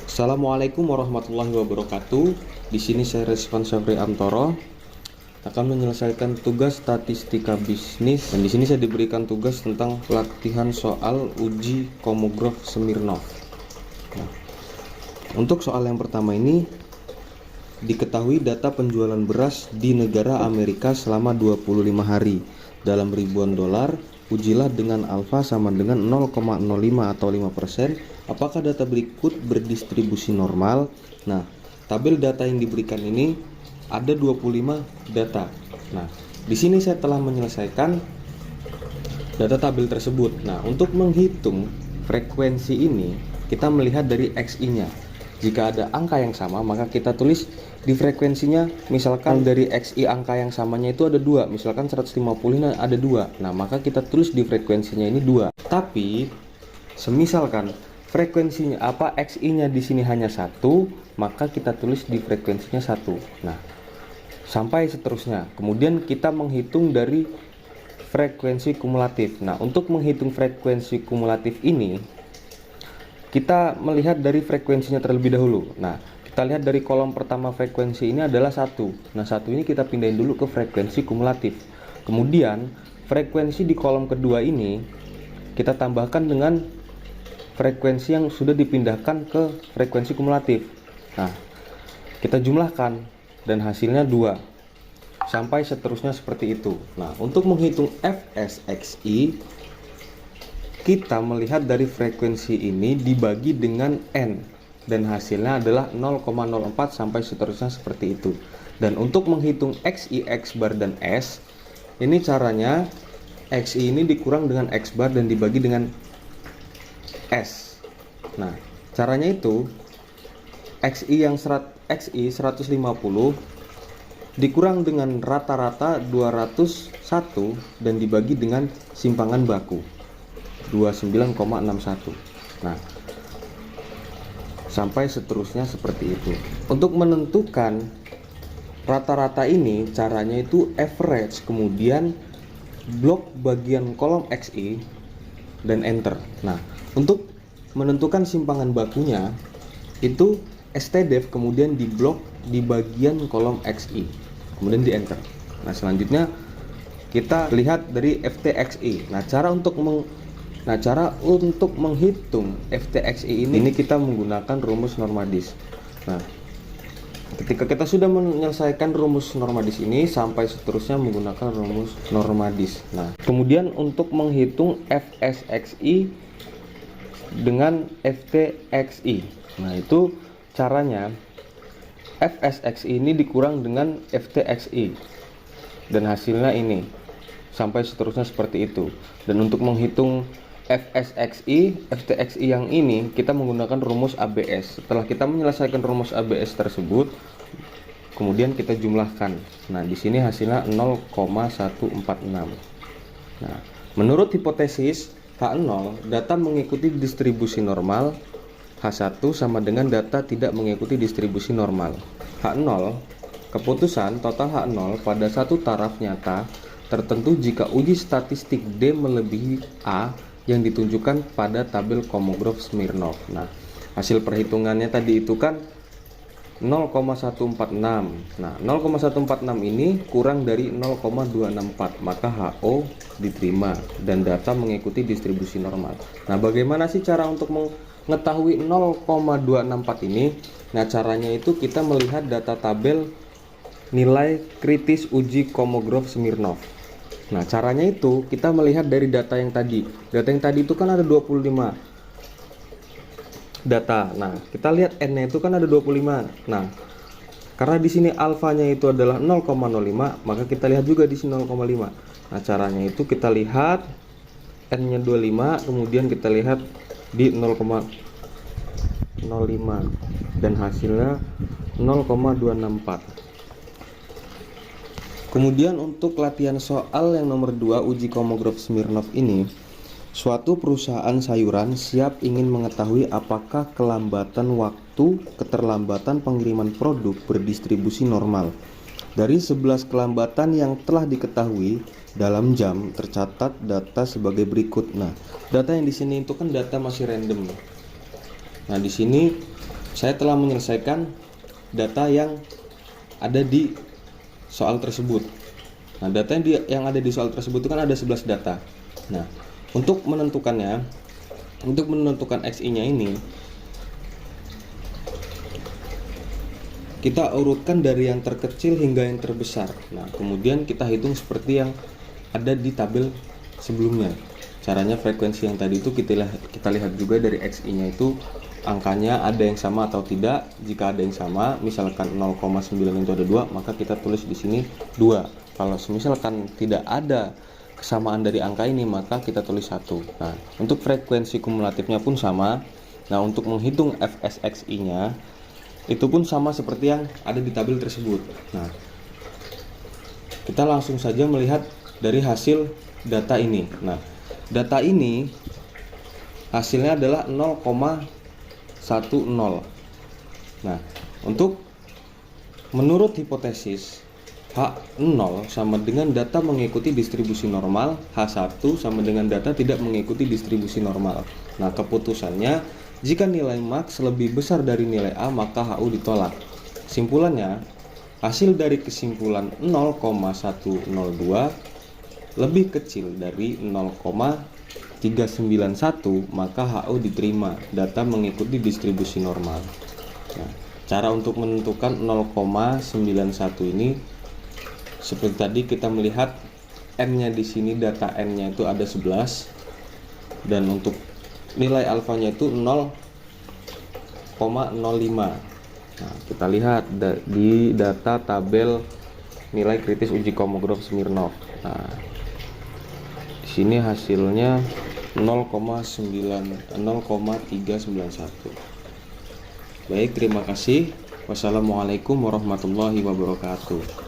Assalamualaikum warahmatullahi wabarakatuh. Di sini saya Resvan Syafri Amtoro akan menyelesaikan tugas statistika bisnis, dan di sini saya diberikan tugas tentang latihan soal uji Kolmogorov Smirnov. Nah, untuk soal yang pertama ini, diketahui data penjualan beras di negara Amerika selama 25 hari dalam ribuan dolar. Ujilah dengan alfa sama dengan 0,05 atau 5%. Apakah data berikut berdistribusi normal? Nah, tabel data yang diberikan ini ada 25 data. Nah, di sini saya telah menyelesaikan data tabel tersebut. Nah, untuk menghitung frekuensi ini, kita melihat dari XI-nya. Jika ada angka yang sama, maka kita tulis di frekuensinya, misalkan dari XI angka yang samanya itu ada 2, misalkan 150 ada 2. Nah, maka kita tulis di frekuensinya ini 2. Tapi semisalkan frekuensinya XI-nya di sini hanya 1, maka kita tulis di frekuensinya 1. Nah, sampai seterusnya. Kemudian kita menghitung dari frekuensi kumulatif. Nah, untuk menghitung frekuensi kumulatif ini, kita melihat dari frekuensinya terlebih dahulu. Nah, kita lihat dari kolom pertama frekuensi ini adalah 1. Nah, 1 ini kita pindahin dulu ke frekuensi kumulatif. Kemudian frekuensi di kolom kedua ini kita tambahkan dengan frekuensi yang sudah dipindahkan ke frekuensi kumulatif. Nah, kita jumlahkan dan hasilnya 2. Sampai seterusnya seperti itu. Nah, untuk menghitung FSXI, kita melihat dari frekuensi ini dibagi dengan N, dan hasilnya adalah 0,04 sampai seterusnya seperti itu. Dan untuk menghitung XI, X bar, dan S, ini caranya XI ini dikurang dengan X bar dan dibagi dengan S. Nah, caranya itu XI 150 dikurang dengan rata-rata 201 dan dibagi dengan simpangan baku 29,61. Nah, sampai seterusnya seperti itu. Untuk menentukan rata-rata ini, caranya itu average, kemudian blok bagian kolom XI dan enter. Nah, untuk menentukan simpangan bakunya itu stdef, kemudian di blok di bagian kolom XI, kemudian di enter. Nah, selanjutnya kita lihat dari FTXI. Nah, cara untuk menghitung FTXI ini kita menggunakan rumus Normadis. Nah, ketika kita sudah menyelesaikan rumus Normadis ini, sampai seterusnya menggunakan rumus Normadis. Nah, kemudian untuk menghitung FSXI dengan FTXI. Nah, itu caranya FSXI ini dikurang dengan FTXI dan hasilnya ini. Sampai seterusnya seperti itu. Dan untuk menghitung FSXI, FTXI yang ini kita menggunakan rumus ABS. Setelah kita menyelesaikan rumus ABS tersebut, kemudian kita jumlahkan. Nah, di sini hasilnya 0,146. Nah, menurut hipotesis H0, data mengikuti distribusi normal. H1 sama dengan data tidak mengikuti distribusi normal. H0, keputusan total H0 pada satu taraf nyata tertentu jika uji statistik D melebihi A yang ditunjukkan pada tabel Kolmogorov Smirnov. Nah, hasil perhitungannya tadi itu kan 0,146. Nah, 0,146 ini kurang dari 0,264, maka HO diterima dan data mengikuti distribusi normal. Nah, bagaimana sih cara untuk mengetahui 0,264 ini? Nah, caranya itu kita melihat data tabel nilai kritis uji Kolmogorov Smirnov. Nah, caranya itu kita melihat dari data yang tadi. Data yang tadi itu kan ada 25 data. Nah, kita lihat N-nya itu kan ada 25. Nah, karena di sini alfanya itu adalah 0,05, maka kita lihat juga di sini 0,5. Nah, caranya itu kita lihat N-nya 25, kemudian kita lihat di 0,05 dan hasilnya 0,264. Kemudian untuk latihan soal yang nomor 2 uji Kolmogorov Smirnov ini, suatu perusahaan sayuran siap ingin mengetahui apakah kelambatan waktu keterlambatan pengiriman produk berdistribusi normal. Dari 11 kelambatan yang telah diketahui dalam jam, tercatat data sebagai berikut. Nah, data yang di sini itu kan data masih random. Nah, di sini saya telah menyelesaikan data yang ada di soal tersebut. Nah, data yang ada di soal tersebut itu kan ada 11 data. Nah, untuk menentukan XI-nya ini, kita urutkan dari yang terkecil hingga yang terbesar. Nah, kemudian kita hitung seperti yang ada di tabel sebelumnya. Caranya frekuensi yang tadi itu kita lihat juga dari XI-nya itu angkanya ada yang sama atau tidak. Jika ada yang sama, misalkan 0,9 itu ada 2, maka kita tulis di sini 2. Kalau misalkan tidak ada kesamaan dari angka ini, maka kita tulis 1. Nah, untuk frekuensi kumulatifnya pun sama. Nah, untuk menghitung FSXI-nya itu pun sama seperti yang ada di tabel tersebut. Nah, kita langsung saja melihat dari hasil data ini. Nah, data ini hasilnya adalah 0,10. Nah, untuk menurut hipotesis H0 sama dengan data mengikuti distribusi normal, H1 sama dengan data tidak mengikuti distribusi normal. Nah, keputusannya jika nilai max lebih besar dari nilai A, maka HU ditolak. Kesimpulannya, hasil dari kesimpulan 0,102 lebih kecil dari 0,391, maka HU diterima, data mengikuti distribusi normal. Nah, cara untuk menentukan 0,91 ini seperti tadi kita melihat N-nya di sini, data N-nya itu ada 11, dan untuk nilai alfanya itu 0,05. Nah, kita lihat di data tabel nilai kritis uji Kolmogorov Smirnov. Nah, di sini hasilnya 0,391. Baik, terima kasih. Wassalamualaikum warahmatullahi wabarakatuh.